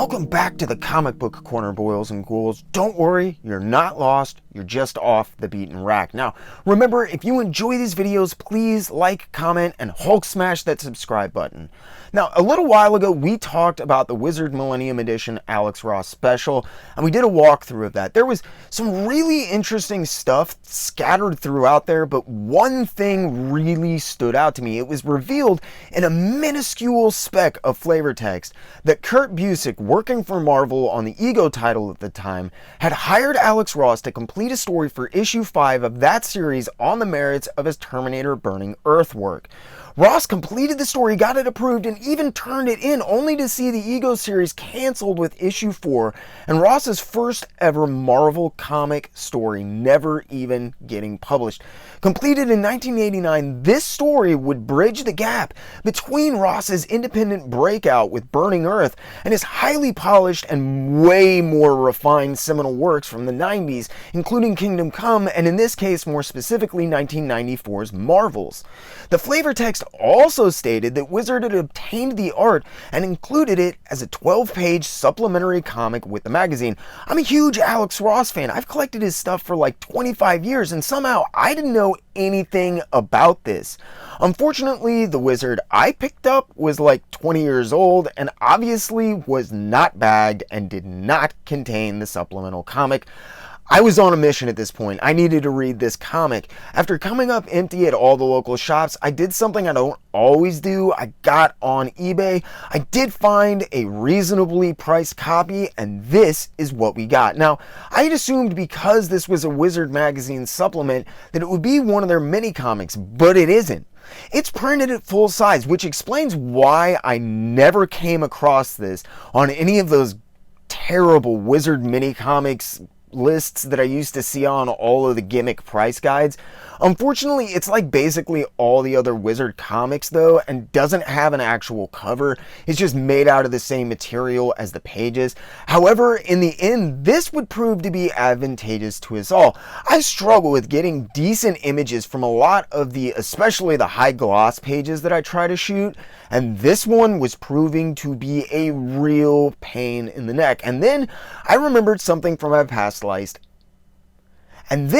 Welcome back to the Comic Book Corner, boils and ghouls. Don't worry, you're not lost, you're just off the beaten rack. Now, remember, if you enjoy these videos, please like, comment, and Hulk smash that subscribe button. Now, a little while ago, we talked about the Wizard Millennium Edition Alex Ross special, and we did a walkthrough of that. There was some really interesting stuff scattered throughout there, but one thing really stood out to me. It was revealed in a minuscule speck of flavor text that Kurt Busiek, working for Marvel on the Ego title at the time, had hired Alex Ross to complete a story for issue 5 of that series on the merits of his Terminator Burning Earth work. Ross completed the story, got it approved, and even turned it in, only to see the Ego series canceled with issue 4 and Ross's first ever Marvel comic story never even getting published. Completed in 1989, this story would bridge the gap between Ross's independent breakout with Burning Earth and his highly polished and way more refined seminal works from the 90s, including Kingdom Come, and in this case, more specifically, 1994's Marvels. The flavor text also stated that Wizard had obtained the art and included it as a 12-page supplementary comic with the magazine. I'm a huge Alex Ross fan. I've collected his stuff for like 25 years, and somehow I didn't know anything about this. Unfortunately, the Wizard I picked up was like 20 years old and obviously was not bagged and did not contain the supplemental comic. I was on a mission at this point. I needed to read this comic. After coming up empty at all the local shops, I did something I don't always do. I got on eBay. I did find a reasonably priced copy, and this is what we got. Now, I had assumed because this was a Wizard magazine supplement that it would be one of their mini comics, but it isn't. It's printed at full size, which explains why I never came across this on any of those terrible Wizard mini comics lists that I used to see on all of the gimmick price guides. Unfortunately, it's like basically all the other Wizard comics though, and doesn't have an actual cover. It's just made out of the same material as the pages. However, in the end, this would prove to be advantageous to us all. I struggle with getting decent images from a lot of the, especially the high gloss pages that I try to shoot, and this one was proving to be a real pain in the neck. And then I remembered something from my past life. As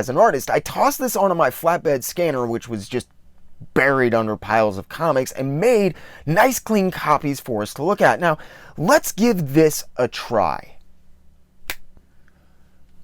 an artist. I tossed this onto my flatbed scanner, which was just buried under piles of comics, and made nice clean copies for us to look at. Now, let's give this a try.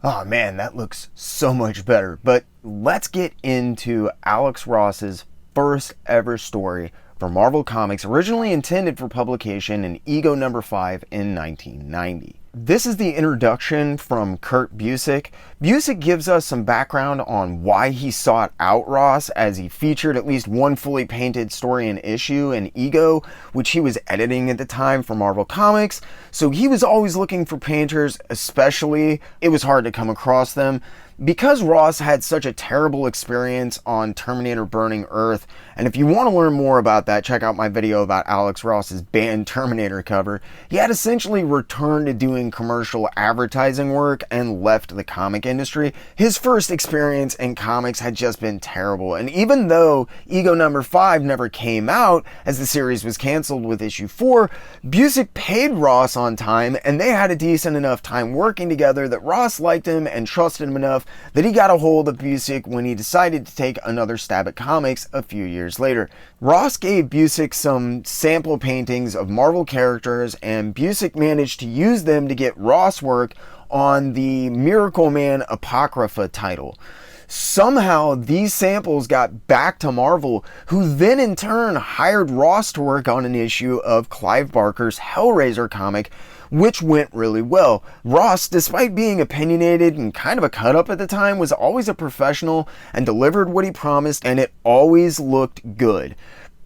Oh man, that looks so much better. But let's get into Alex Ross's first ever story for Marvel Comics, originally intended for publication in Ego number 5 in 1990. This is the introduction from Kurt Busiek. Busiek gives us some background on why he sought out Ross, as he featured at least one fully painted story and issue in Ego, which he was editing at the time for Marvel Comics. So he was always looking for painters, especially it was hard to come across them. Because Ross had such a terrible experience on Terminator Burning Earth, and if you want to learn more about that, check out my video about Alex Ross's banned Terminator cover, he had essentially returned to doing commercial advertising work and left the comic industry. His first experience in comics had just been terrible, and even though Ego number 5 never came out, as the series was canceled with issue 4, Busiek paid Ross on time, and they had a decent enough time working together that Ross liked him and trusted him enough that he got a hold of Busiek when he decided to take another stab at comics a few years later. Ross gave Busiek some sample paintings of Marvel characters, and Busiek managed to use them to get Ross work on the Miracle Man Apocrypha title. Somehow, these samples got back to Marvel, who then in turn hired Ross to work on an issue of Clive Barker's Hellraiser comic, which went really well. Ross, despite being opinionated and kind of a cut-up at the time, was always a professional and delivered what he promised, and it always looked good.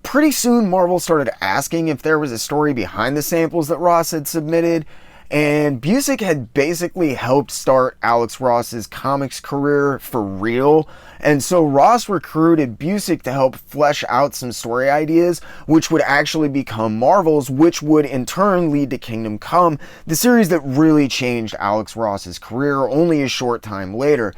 Pretty soon, Marvel started asking if there was a story behind the samples that Ross had submitted, and Busiek had basically helped start Alex Ross's comics career for real, and so Ross recruited Busiek to help flesh out some story ideas, which would actually become Marvel's, which would in turn lead to Kingdom Come, the series that really changed Alex Ross's career only a short time later.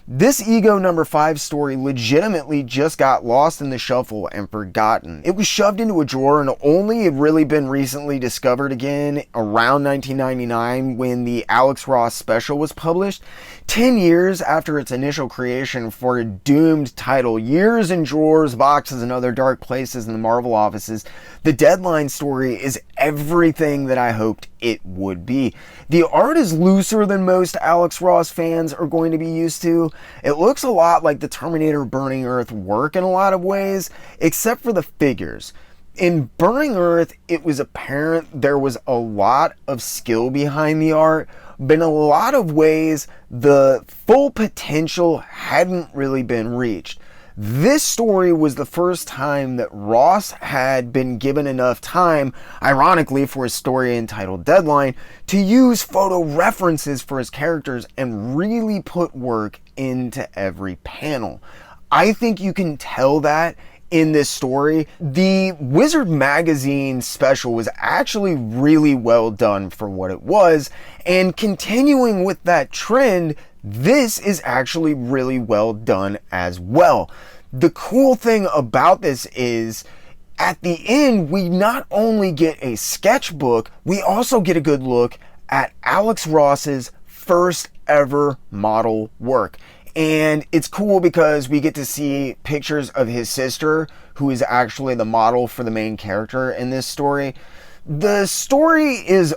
This Ego number 5 story legitimately just got lost in the shuffle and forgotten. It was shoved into a drawer and only had really been recently discovered again around 1999 when the Alex Ross special was published. 10 years after its initial creation for a doomed title, years in drawers, boxes, and other dark places in the Marvel offices, the Deadline story is everything that I hoped it would be. The art is looser than most Alex Ross fans are going to be used to. It looks a lot like the Terminator Burning Earth work in a lot of ways, except for the figures. In Burning Earth, it was apparent there was a lot of skill behind the art, but in a lot of ways, the full potential hadn't really been reached. This story was the first time that Ross had been given enough time, ironically for his story entitled Deadline, to use photo references for his characters and really put work into every panel. I think you can tell that in this story. The Wizard magazine special was actually really well done for what it was, and continuing with that trend, this is actually really well done as well. The cool thing about this is, at the end, we not only get a sketchbook, we also get a good look at Alex Ross's first ever model work. And it's cool because we get to see pictures of his sister, who is actually the model for the main character in this story. The story is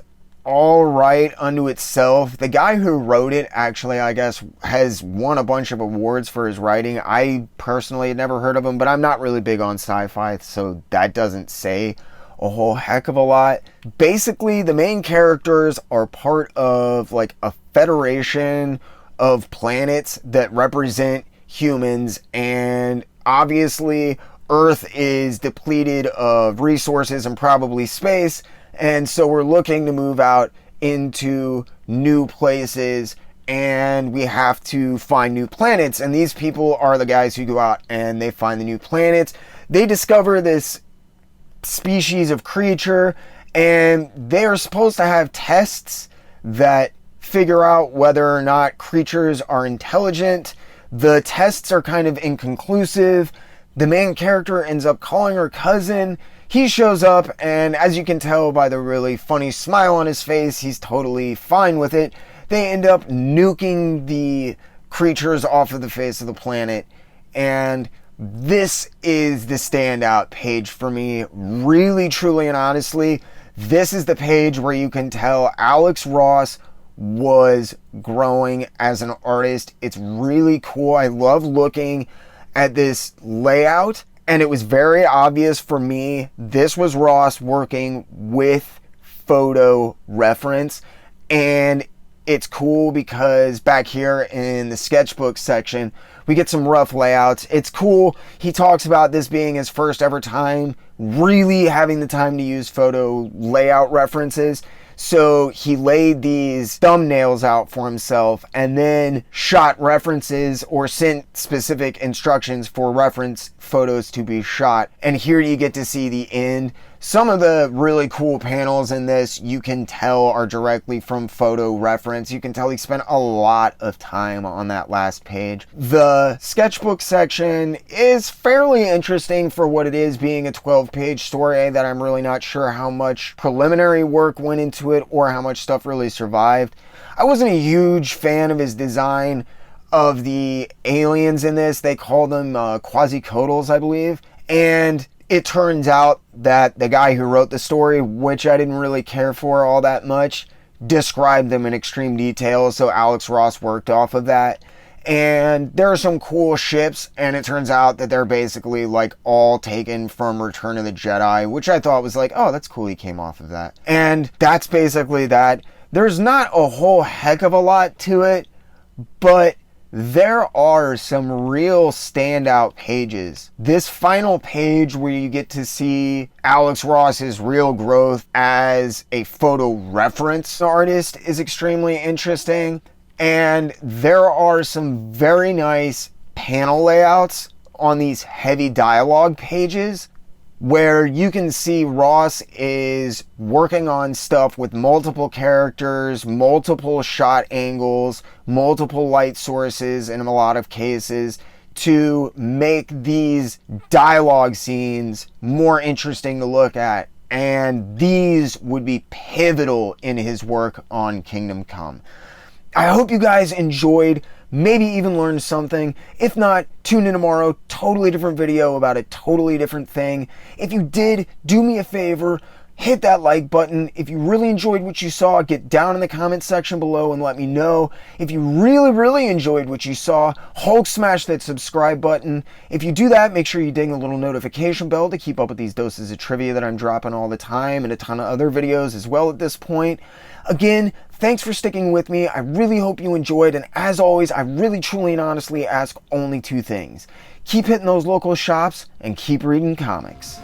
all right unto itself. The guy who wrote it actually, I guess, has won a bunch of awards for his writing. I personally had never heard of him, but I'm not really big on sci-fi, so that doesn't say a whole heck of a lot. Basically, the main characters are part of like a federation of planets that represent humans, and obviously Earth is depleted of resources and probably space, and so we're looking to move out into new places, and we have to find new planets, and these people are the guys who go out and they find the new planets. They discover this species of creature, and they are supposed to have tests that figure out whether or not creatures are intelligent. The tests are kind of inconclusive. The main character ends up calling her cousin. He shows up, and as you can tell by the really funny smile on his face, he's totally fine with it. They end up nuking the creatures off of the face of the planet, and this is the standout page for me. Really, truly, and honestly, this is the page where you can tell Alex Ross was growing as an artist. It's really cool. I love looking at this layout, and it was very obvious for me this was Ross working with photo reference. And it's cool because back here in the sketchbook section we get some rough layouts. It's cool. He talks about this being his first ever time really having the time to use photo layout references. So he laid these thumbnails out for himself and then shot references or sent specific instructions for reference photos to be shot. And here you get to see the end. Some of the really cool panels in this you can tell are directly from photo reference. You can tell he spent a lot of time on that last page. The sketchbook section is fairly interesting for what it is, being a 12-page story that I'm really not sure how much preliminary work went into it or how much stuff really survived. I wasn't a huge fan of his design of the aliens in this. They call them quasicodals, I believe. And it turns out that the guy who wrote the story, which I didn't really care for all that much, described them in extreme detail, so Alex Ross worked off of that. And there are some cool ships, and it turns out that they're basically like all taken from Return of the Jedi, which I thought was like, oh, that's cool, he came off of that. And that's basically that. There's not a whole heck of a lot to it, but there are some real standout pages. This final page where you get to see Alex Ross's real growth as a photo reference artist is extremely interesting. And there are some very nice panel layouts on these heavy dialogue pages. where you can see Ross is working on stuff with multiple characters, multiple shot angles, multiple light sources in a lot of cases, to make these dialogue scenes more interesting to look at. And these would be pivotal in his work on Kingdom Come. I hope you guys enjoyed, maybe even learned something. If not, tune in tomorrow, totally different video about a totally different thing. If you did, do me a favor, hit that like button. If you really enjoyed what you saw, get down in the comment section below and let me know. If you really enjoyed what you saw, Hulk smash that subscribe button. If you do that, make sure you ding the little notification bell to keep up with these doses of trivia that I'm dropping all the time, and a ton of other videos as well at this point. Again, thanks for sticking with me. I really hope you enjoyed, and as always, I really, truly, and honestly ask only two things. Keep hitting those local shops and keep reading comics.